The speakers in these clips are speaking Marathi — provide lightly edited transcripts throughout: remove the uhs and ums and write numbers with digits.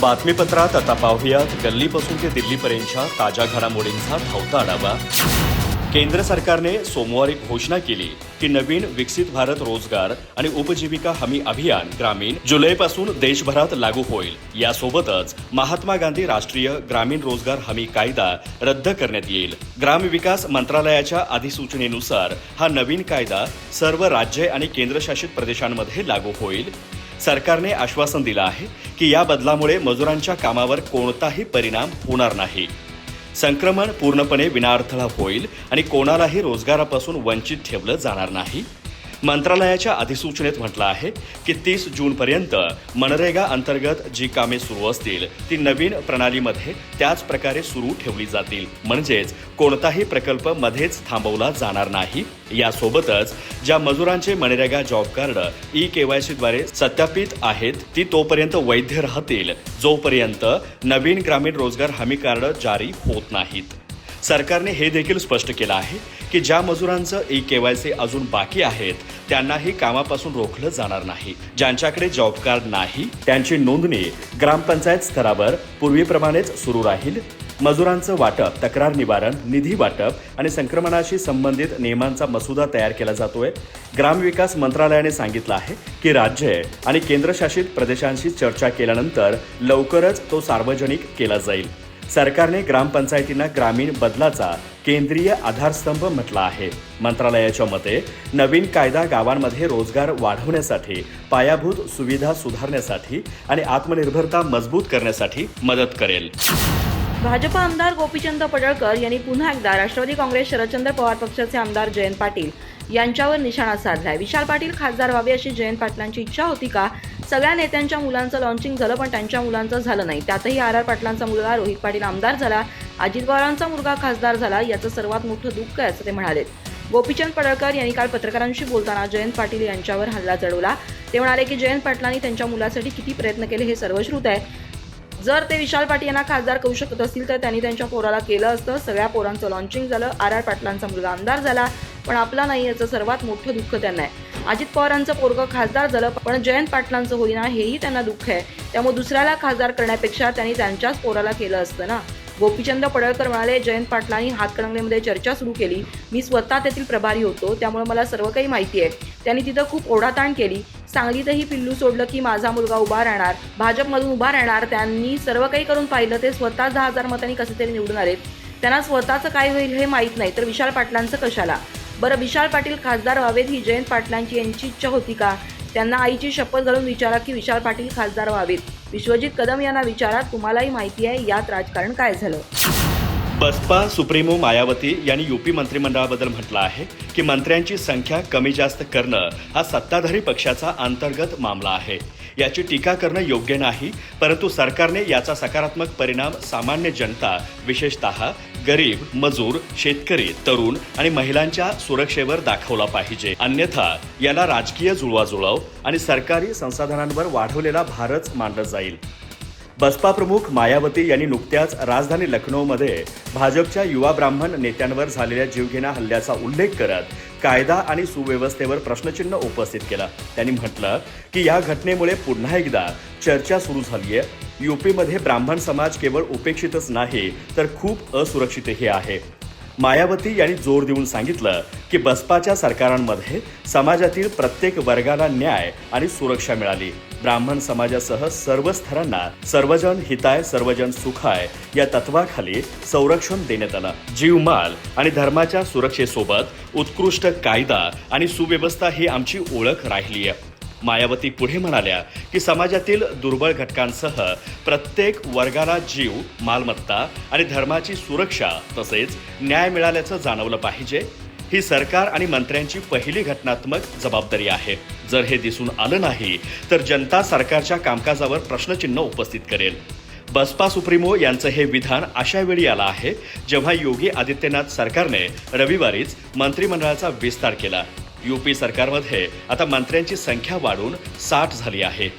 बातमीपत्रात आता पाहूयात गल्लीपासून ते दिल्लीपर्यंतच्या ताज्या घडामोडींचा धावता आढावा। केंद्र सरकारने सोमवारी घोषणा केली की नवीन विकसित भारत रोजगार आणि उपजीविका हमी अभियान ग्रामीण जुलैपासून देशभरात लागू होईल। यासोबतच महात्मा गांधी राष्ट्रीय ग्रामीण रोजगार हमी कायदा रद्द करण्यात येईल। ग्रामविकास मंत्रालयाच्या अधिसूचनेनुसार हा नवीन कायदा सर्व राज्ये आणि केंद्रशासित प्रदेशांमध्ये लागू होईल। सरकारने आश्वासन दिलं आहे की या बदलामुळे मजुरांच्या कामावर कोणताही परिणाम होणार नाही। संक्रमण पूर्णपणे विनाअडथळा होईल आणि कोणालाही रोजगारापासून वंचित ठेवलं जाणार नाही। मंत्रालयाच्या अधिसूचनेत म्हटलं आहे की 30 जूनपर्यंत मनरेगा अंतर्गत जी कामे सुरू असतील ती नवीन प्रणालीमध्ये त्याच प्रकारे सुरू ठेवली जातील, म्हणजेच कोणताही प्रकल्प मध्येच थांबवला जाणार नाही। यासोबतच ज्या मजुरांचे मनरेगा जॉब कार्ड ई-केवायसी द्वारे सत्यापित आहेत ती तोपर्यंत वैध राहतील जोपर्यंत नवीन ग्रामीण रोजगार हमी कार्ड जारी होत नाहीत। सरकारने हे देखील स्पष्ट केलं आहे की ज्या मजुरांचं ई-केवायसी अजून बाकी आहेत त्यांनाही कामापासून रोखलं जाणार नाही। ज्यांच्याकडे जॉब कार्ड नाही त्यांची नोंदणी ग्रामपंचायत स्तरावर पूर्वीप्रमाणेच सुरू राहील। मजुरांचं वाटप, तक्रार निवारण, निधी वाटप आणि संक्रमणाशी संबंधित नियमांचा मसुदा तयार केला जातोय। ग्रामविकास मंत्रालयाने सांगितलं आहे की राज्ये आणि केंद्रशासित प्रदेशांशी चर्चा केल्यानंतर लवकरच तो सार्वजनिक केला जाईल। सरकारने ग्रामपंचायतींना ग्रामीण बदलाचा केंद्रीय आधारस्तंभ म्हटला आहे। मंत्रालयाच्या मते नवीन कायदा गावांमध्ये रोजगार वाढवण्यासाठी, पायाभूत सुविधा सुधारण्यासाठी आणि आत्मनिर्भरता मजबूत करण्यासाठी मदत करेल। भाजप आमदार गोपीचंद पडळकर यांनी पुन्हा एकदा राष्ट्रवादी काँग्रेस शरदचंद्र पवार पक्षाचे आमदार जयंत पाटील यांच्यावर निशाणा साधलाय। विशाल पाटील खासदार व्हावे अशी जयंत पाटलांची इच्छा होती का? सगळ्या नेत्यांच्या मुलांचं लॉन्चिंग झालं पण त्यांच्या मुलांचं झालं नाही। त्यातही आर पाटलांचा मुलगा रोहित पाटील आमदार झाला, अजित पवारांचा मुलगा खासदार झाला, याचं सर्वात मोठं दुःख आहे असं ते म्हणाले। गोपीचंद पडळकर यांनी काल पत्रकारांशी बोलताना जयंत पाटील यांच्यावर हल्ला चढवला। ते म्हणाले की जयंत पाटलांनी त्यांच्या मुलासाठी किती प्रयत्न केले हे सर्वश्रुत आहे। जर ते विशाल पाटील यांना खासदार करू शकत असतील तर त्यांनी त्यांच्या पोराला केलं असतं। सगळ्या पोरांचं लॉन्चिंग झालं, आर पाटलांचा मुलगा आमदार झाला पण आपला नाही, याचं सर्वात मोठं दुःख त्यांना आहे। अजित पवारांचं पोरगं खासदार झालं पण जयंत पाटलांचं होईना हेही त्यांना दुःख आहे। त्यामुळे दुसऱ्याला खासदार करण्यापेक्षा त्यांनी त्यांच्याच पोराला केलं असतं ना। गोपीचंद पडळकर म्हणाले, जयंत पाटलांनी हातकणंगलेमध्ये चर्चा सुरू केली। मी स्वतः तेथील प्रभारी होतो त्यामुळे मला सर्व काही माहिती आहे। त्यांनी तिथं खूप ओढाताण केली। सांगलीतही पिल्लू सोडलं की माझा मुलगा उभा राहणार, भाजपमधून उभा राहणार। त्यांनी सर्व काही करून पाहिलं। ते स्वतः 10,000 मतांनी कसे तरी निवडून आले। त्यांना स्वतःचं काय होईल हे माहीत नाही तर विशाल पाटलांचं कशाला? बरं, विशाल पाटील खासदार व्हावेत ही जयंत पाटलांची यांची इच्छा होती का? त्यांना आईची शपथ घालून विचारा की विशाल पाटील खासदार व्हावेत। विश्वजित कदम यांना विचारा, तुम्हालाही माहिती आहे यात राजकारण काय झालं। बसपा सुप्रीमो मायावती यांनी यूपी मंत्रिमंडळाबद्दल म्हटलं आहे की मंत्र्यांची संख्या कमी जास्त करणं हा सत्ताधारी पक्षाचा अंतर्गत मामला आहे। याची टीका करणं योग्य नाही, परंतु सरकारने याचा सकारात्मक परिणाम सामान्य जनता, विशेषतः गरीब, मजूर, शेतकरी, तरुण आणि महिलांच्या सुरक्षेवर दाखवला पाहिजे। अन्यथा याला राजकीय जुळवाजुळव आणि सरकारी संसाधनांवर वाढवलेला भारच मानलं जाईल। बसपा प्रमुख मायावती यांनी नुकत्याच राजधानी लखनौमध्ये भाजपच्या युवा ब्राह्मण नेत्यांवर झालेल्या जीवघेण्या हल्ल्याचा उल्लेख करत कायदा आणि सुव्यवस्थेवर प्रश्नचिन्ह उपस्थित केला। त्यांनी म्हटलं की या घटनेमुळे पुन्हा एकदा चर्चा सुरू झाली आहे। यूपीमध्ये ब्राह्मण समाज केवळ उपेक्षितच नाही तर खूप असुरक्षितही आहे। मायावती यांनी जोर देऊन सांगितलं की बसपाच्या सरकारांमध्ये समाजातील प्रत्येक वर्गाला न्याय आणि सुरक्षा मिळाली। ब्राह्मण समाजासह सर्व स्तरांना सर्वजन हिताय सर्वजन सुखाय या तत्वाखाली संरक्षण देण्यात आलं। जीव, माल आणि धर्माच्या सुरक्षेसोबत उत्कृष्ट कायदा आणि सुव्यवस्था ही आमची ओळख राहिली आहे। मायावती पुढे म्हणाल्या की समाजातील दुर्बळ घटकांसह प्रत्येक वर्गाला जीव, मालमत्ता आणि धर्माची सुरक्षा तसेच न्याय मिळाल्याचं जाणवलं पाहिजे। ही सरकार आणि मंत्र्यांची पहिली घटनात्मक जबाबदारी आहे। जर हे दिसून आलं नाही तर जनता सरकारच्या कामकाजावर प्रश्नचिन्ह उपस्थित करेल। बसपा सुप्रीमो यांचं हे विधान अशा वेळी आलं आहे जेव्हा योगी आदित्यनाथ सरकारने रविवारीच मंत्रिमंडळाचा विस्तार केला। यूपी सरकारमध्ये आता मंत्र्यांची संख्या वाढून 60 झाली आहे।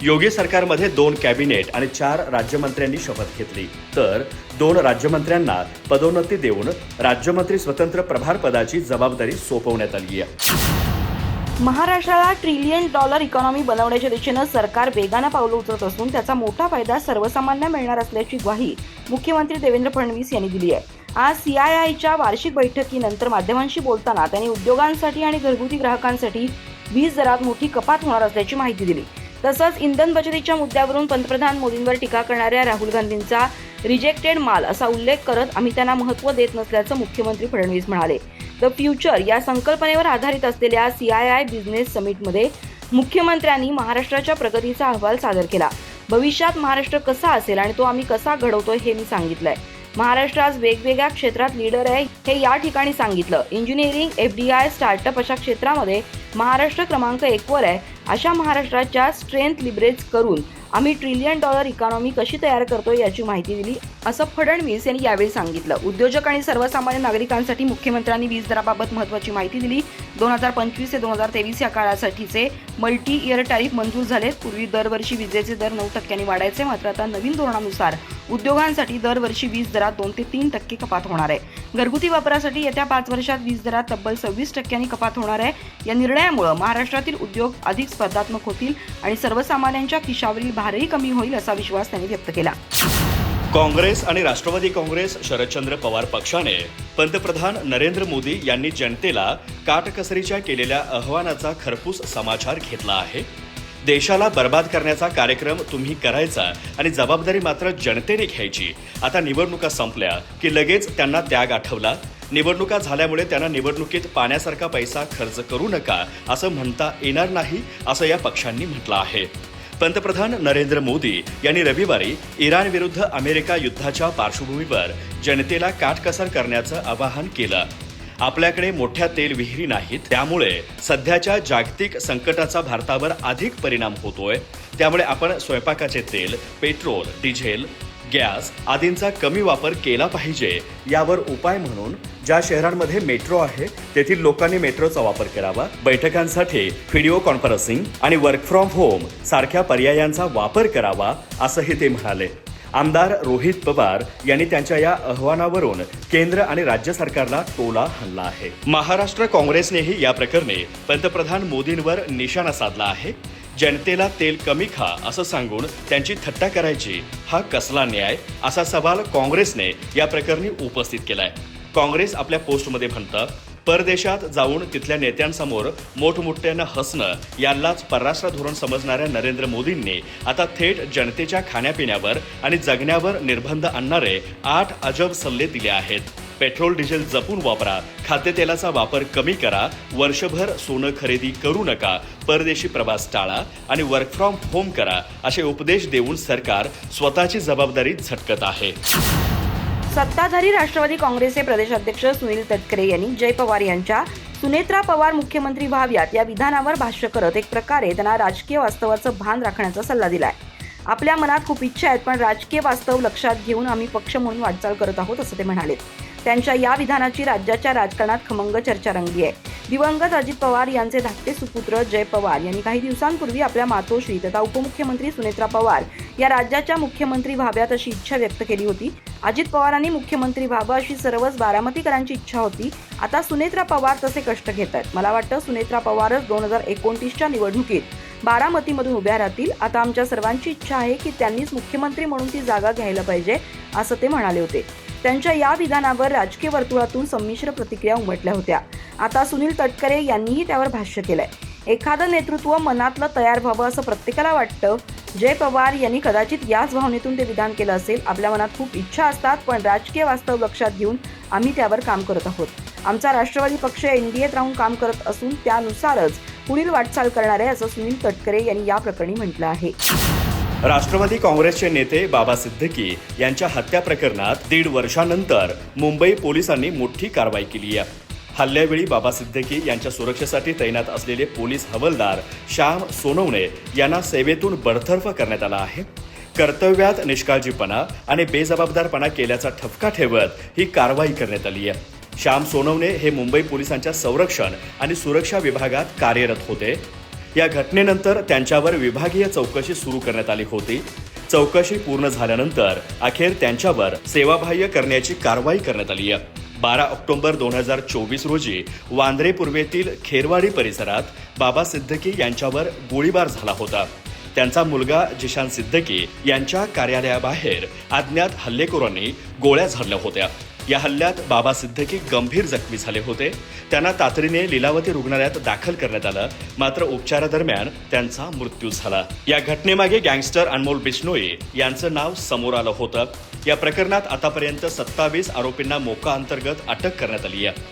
योगी सरकारमध्ये 2 कॅबिनेट आणि 4 राज्यमंत्र्यांनी शपथ घेतली तर 2 राज्यमंत्र्यांना पदोन्नती देऊन राज्यमंत्री स्वतंत्र प्रभार पदाची जबाबदारी सोपवण्यात आली आहे। महाराष्ट्राला $1 ट्रिलियन इकॉनॉमी बनवण्याच्या दिशेनं सरकार वेगानं पावलं उचलत असून त्याचा मोठा फायदा सर्वसामान्य मिळणार असल्याची ग्वाही मुख्यमंत्री देवेंद्र फडणवीस यांनी दिली आहे. आज CIIच्या वार्षिक बैठकीनंतर माध्यमांशी बोलताना त्यांनी उद्योगांसाठी आणि घरगुती ग्राहकांसाठी वीज दरात मोठी कपात होणार असल्याची माहिती दिली. तसंच इंधन बचतीच्या मुद्द्यावरून पंतप्रधान मोदींवर टीका करणाऱ्या राहुल गांधींचा रिजेक्टेड माल असा उल्लेख करत आम्ही त्यांना महत्त्व देत नसल्याचं मुख्यमंत्री फडणवीस म्हणाले. द फ्युचर या संकल्पनेवर आधारित असलेल्या CII बिझनेस समिटमध्ये मुख्यमंत्र्यांनी महाराष्ट्राच्या प्रगतीचा अहवाल सादर केला. भविष्यात महाराष्ट्र कसा असेल आणि तो आम्ही कसा घडवतोय हे मी सांगितलंय. महाराष्ट्र आज वेगवेगळ्या क्षेत्रात लीडर आहे हे या ठिकाणी सांगितलं. इंजिनिअरिंग, FDI, स्टार्टअप अशा क्षेत्रामध्ये महाराष्ट्र क्रमांक 1 वर आहे. अशा महाराष्ट्राच्या स्ट्रेंथ लिव्हरेज करून आम्ही $1 ट्रिलियन इकॉनॉमी कशी तयार करतोय याची माहिती दिली असं फडणवीस यांनी यावेळी सांगितलं. उद्योजक आणि सर्वसामान्य नागरिकांसाठी मुख्यमंत्र्यांनी वीज दराबाबत महत्त्वाची माहिती दिली. 2025 ते 2023 या काळासाठीचे मल्टी इयर टॅरिफ मंजूर झाले. पूर्वी दरवर्षी विजेचे दर 9% वाढायचे, मात्र आता नवीन धोरणानुसार उद्योगांसाठी दरवर्षी वीज दरात 2 ते 3% कपात होणार आहे. घरगुती वापरासाठी येत्या 5 वर्षात वीज दरात तब्बल 26% कपात होणार आहे. या निर्णयामुळे महाराष्ट्रातील उद्योग अधिक स्पर्धात्मक होतील आणि सर्वसामान्यांच्या खिशावरील भारही कमी होईल असा विश्वास त्यांनी व्यक्त केला. काँग्रेस आणि राष्ट्रवादी काँग्रेस शरदचंद्र पवार पक्षाने पंतप्रधान नरेंद्र मोदी यांनी जनतेला काटकसरीच्या केलेल्या आव्हानाचा खरपूस समाचार घेतला आहे. देशाला बर्बाद करण्याचा कार्यक्रम तुम्ही करायचा आणि जबाबदारी मात्र जनतेने घ्यायची. आता निवडणुका संपल्या की लगेच त्यांना त्याग आठवला. निवडणुका झाल्यामुळे त्यांना निवडणुकीत पाण्यासारखा पैसा खर्च करू नका असं म्हणता येणार नाही असं या पक्षांनी म्हटलं आहे. पंतप्रधान नरेंद्र मोदी यांनी रविवारी इराण विरुद्ध अमेरिका युद्धाच्या पार्श्वभूमीवर जनतेला काटकसर करण्याचं आवाहन केलं. आपल्याकडे मोठ्या तेल विहिरी नाहीत, त्यामुळे सध्याच्या जागतिक संकटाचा भारतावर अधिक परिणाम होतोय. त्यामुळे आपण स्वयंपाकाचे तेल, पेट्रोल, डिझेल, गॅस आदींचा कमी वापर केला पाहिजे. यावर उपाय म्हणून ज्या शहरांमध्ये मेट्रो आहे तेथील लोकांनी मेट्रोचा वापर करावा. बैठकांसाठी व्हिडिओ कॉन्फरन्सिंग आणि वर्क फ्रॉम होम सारख्या पर्यायांचा वापर करावा असंही ते म्हणाले. आमदार रोहित पवार यांनी त्यांच्या या आव्हानावरून केंद्र आणि राज्य सरकारला टोला हाणला आहे. महाराष्ट्र काँग्रेसनेही या प्रकरणी पंतप्रधान मोदींवर निशाणा साधला आहे. जनतेला तेल कमी खा असं सांगून त्यांची थट्टा करायची हा कसला न्याय असा सवाल काँग्रेसने या प्रकरणी उपस्थित केलाय. काँग्रेस आपल्या पोस्टमध्ये म्हणतं, परदेशात जाऊन तिथल्या नेत्यांसमोर मोठमोठ्यानं हसणं यालाच परराष्ट्र धोरण समजणाऱ्या नरेंद्र मोदींनी आता थेट जनतेच्या खाण्यापिण्यावर आणि जगण्यावर निर्बंध आणणारे 8 अजब सल्ले दिले आहेत. पेट्रोल डिझेल जपून वापरा, खाद्यतेलाचा वापर कमी करा, वर्षभर सोनं खरेदी करू नका, परदेशी प्रवास टाळा आणि वर्क फ्रॉम होम करा असे उपदेश देऊन सरकार स्वतःची जबाबदारी झटकत आहे. सत्ताधारी राष्ट्रवादी काँग्रेसचे प्रदेशाध्यक्ष सुनील तटकरे यांनी जय पवार यांच्या सुनेत्रा पवार मुख्यमंत्री व्हाव्यात या विधानावर भाष्य करत एक प्रकारे त्यांना राजकीय वास्तवाचं भान राखण्याचा सल्ला दिलाय. आपल्या मनात खूप इच्छा आहेत, पण राजकीय वास्तव लक्षात घेऊन आम्ही पक्ष म्हणून वाटचाल करत आहोत असं ते म्हणाले. त्यांच्या या विधानाची राज्याच्या राजकारणात खमंग चर्चा रंगली आहे. दिवंगत अजित पवार यांचे धाकटे सुपुत्र जय पवार यांनी काही दिवसांपूर्वी आपल्या मातोश्री तथा उपमुख्यमंत्री सुनेत्रा पवार या राज्याच्या मुख्यमंत्री व्हाव्यात अशी इच्छा व्यक्त केली होती. अजित पवारांनी मुख्यमंत्री व्हावं अशी सर्वच बारामतीकरांची इच्छा होती. आता सुनेत्रा पवार तसे कष्ट घेत आहेत. मला वाटतं सुनेत्रा पवारच 2029च्या निवडणुकीत बारामतीमधून उभ्या राहतील. आता आमच्या सर्वांची इच्छा आहे की त्यांनीच मुख्यमंत्री म्हणून ती जागा घ्यायला पाहिजे असं ते म्हणाले होते. त्यांच्या या विधानावर राजकीय वर्तुळातून संमिश्र प्रतिक्रिया उमटल्या होत्या. आता सुनील तटकरे यांनीही त्यावर भाष्य केलंय. एखादं नेतृत्व मनातलं तयार व्हावं असं प्रत्येकाला वाटतं. जय पवार यांनी कदाचित याच भावनेतून ते विधान केलं असेल. आपल्या मनात खूप इच्छा असतात, पण राजकीय वास्तव लक्षात घेऊन आम्ही त्यावर काम करत आहोत. आमचा राष्ट्रवादी पक्ष NDAत राहून काम करत असून त्यानुसारच पुढील वाटचाल करणार आहे असं सुनील तटकरे यांनी या प्रकरणी म्हटलं आहे. राष्ट्रवादी काँग्रेसचे नेते बाबा सिद्दीकी यांच्या हत्या प्रकरणात 1.5 वर्षानंतर मुंबई पोलिसांनी मोठी कारवाई केली आहे. हल्ल्यावेळी बाबा सिद्दीकी यांच्या सुरक्षेसाठी तैनात असलेले पोलीस हवालदार श्याम सोनवणे यांना सेवेतून बडतर्फ करण्यात आला आहे. कर्तव्यात निष्काळजीपणा आणि बेजबाबदारपणा केल्याचा ठपका ठेवत ही कारवाई करण्यात आली आहे. श्याम सोनवणे हे मुंबई पोलिसांच्या संरक्षण आणि सुरक्षा विभागात कार्यरत होते. या घटनेनंतर त्यांच्यावर विभागीय चौकशी सुरू करण्यात आली होती. चौकशी पूर्ण झाल्यानंतर अखेर त्यांच्यावर सेवाबाह्य करण्याची कारवाई करण्यात आली आहे. 12 ऑक्टोबर 2024 रोजी वांद्रे पूर्वेतील खेरवाडी परिसरात बाबा सिद्दकी यांच्यावर गोळीबार झाला होता. त्यांचा मुलगा जिशान सिद्दकी यांच्या कार्यालयाबाहेर अज्ञात हल्लेखोरांनी गोळ्या झाडल्या होत्या. या हल्ल्यात बाबा सिद्दकी गंभीर जखमी झाले होते. त्यांना तातडीने लीलावती रुग्णालयात दाखल करण्यात आलं, मात्र उपचारादरम्यान त्यांचा मृत्यू झाला. या घटनेमागे गँगस्टर अनमोल बिश्नोई यांचं नाव समोर आलं होतं. या प्रकरणात आतापर्यंत 27 आरोपींना मोका अंतर्गत अटक करण्यात आली आहे.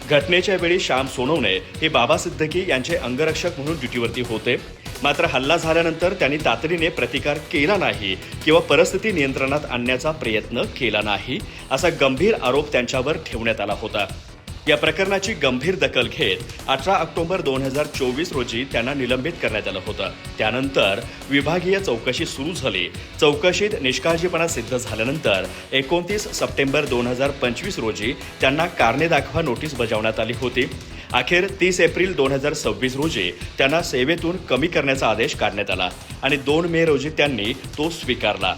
घटनेच्या वेळी श्याम सोनवणे हे बाबा सिद्दकी यांचे अंगरक्षक म्हणून ड्युटीवरती होते. मात्र हल्ला झाल्यानंतर त्यांनी तातडीने प्रतिकार केला नाही किंवा परिस्थिती नियंत्रणात आणण्याचा प्रयत्न केला नाही, असा गंभीर आरोप त्यांच्यावर ठेवण्यात आला होता. या प्रकरणाची गंभीर दखल घेत 18 ऑक्टोबर 2024 रोजी त्यांना निलंबित करण्यात आलं होतं. त्यानंतर विभागीय चौकशी सुरू झाली. चौकशीत निष्काळजीपणा सिद्ध झाल्यानंतर 29 सप्टेंबर 2025 रोजी त्यांना कारणे दाखवा नोटीस बजावण्यात आली होती. अखेर 30 एप्रिल 2026 रोजी त्यांना सेवेतून कमी करण्याचा आदेश काढण्यात आला आणि 2 मे रोजी त्यांनी तो स्वीकारला.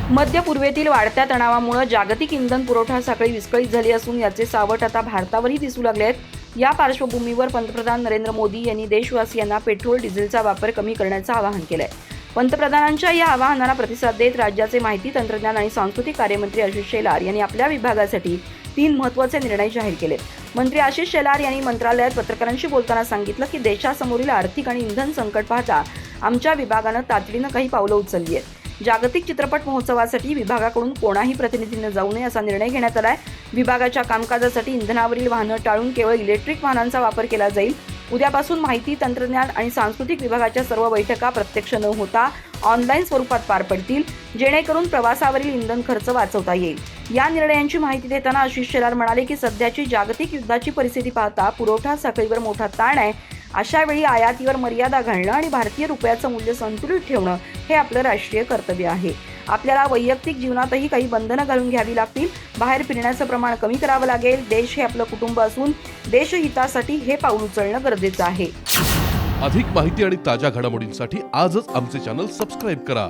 मध्य पूर्वेतील वाढत्या तणावामुळे जागतिक इंधन पुरवठा साखळी विस्कळीत झाली असून याचे सावट आता भारतावरही दिसू लागले आहेत. या पार्श्वभूमीवर पंतप्रधान नरेंद्र मोदी यांनी देशवासियांना पेट्रोल डिझेलचा वापर कमी करण्याचं आवाहन केलंय. पंतप्रधानांच्या या आवाहनाला प्रतिसाद देत राज्याचे माहिती तंत्रज्ञान आणि सांस्कृतिक कार्यमंत्री आशिष शेलार यांनी आपल्या विभागासाठी 3 महत्त्वाचे निर्णय जाहीर केले. मंत्री आशिष शेलार यांनी मंत्रालयात पत्रकारांशी बोलताना सांगितलं की देशासमोरील आर्थिक आणि इंधन संकट पाहता आमच्या विभागानं तातडीनं काही पावलं उचलली आहेत. जागतिक चित्रपट महोत्सवासाठी विभागाकडून कोणाही प्रतिनिधींना जाऊ नये असा निर्णय घेण्यात आलाय. विभागाच्या कामकाजासाठी इंधनावरील वाहनं टाळून केवळ इलेक्ट्रिक वाहनांचा वापर केला जाईल. उद्यापासून माहिती तंत्रज्ञान आणि सांस्कृतिक विभागाच्या सर्व बैठका प्रत्यक्ष न होता ऑनलाईन स्वरूपात पार पडतील, जेणेकरून प्रवासावरील इंधन खर्च वाचवता येईल. या निर्णयांची माहिती देताना आशिष शेलार म्हणाले की सध्याची जागतिक युद्धाची परिस्थिती पाहता पुरवठा साखळीवर मोठा ताण आहे. अशा वेळी आयातीवर मर्यादा घालणं आणि भारतीय रुपयाचं मूल्य संतुलित ठेवणं हे आपलं राष्ट्रीय कर्तव्य आहे. आपल्याला वैयक्तिक जीवनातही काही बंधनं घालून घ्यावी लागतील. बाहेर फिरण्याचं प्रमाण कमी करावं लागेल. देश हे आपलं कुटुंब असून देशहितासाठी हे पाऊल उचलणं गरजेचं आहे. अधिक माहिती आणि ताज्या घडामोडींसाठी आजच आमचे चॅनल सबस्क्राईब करा.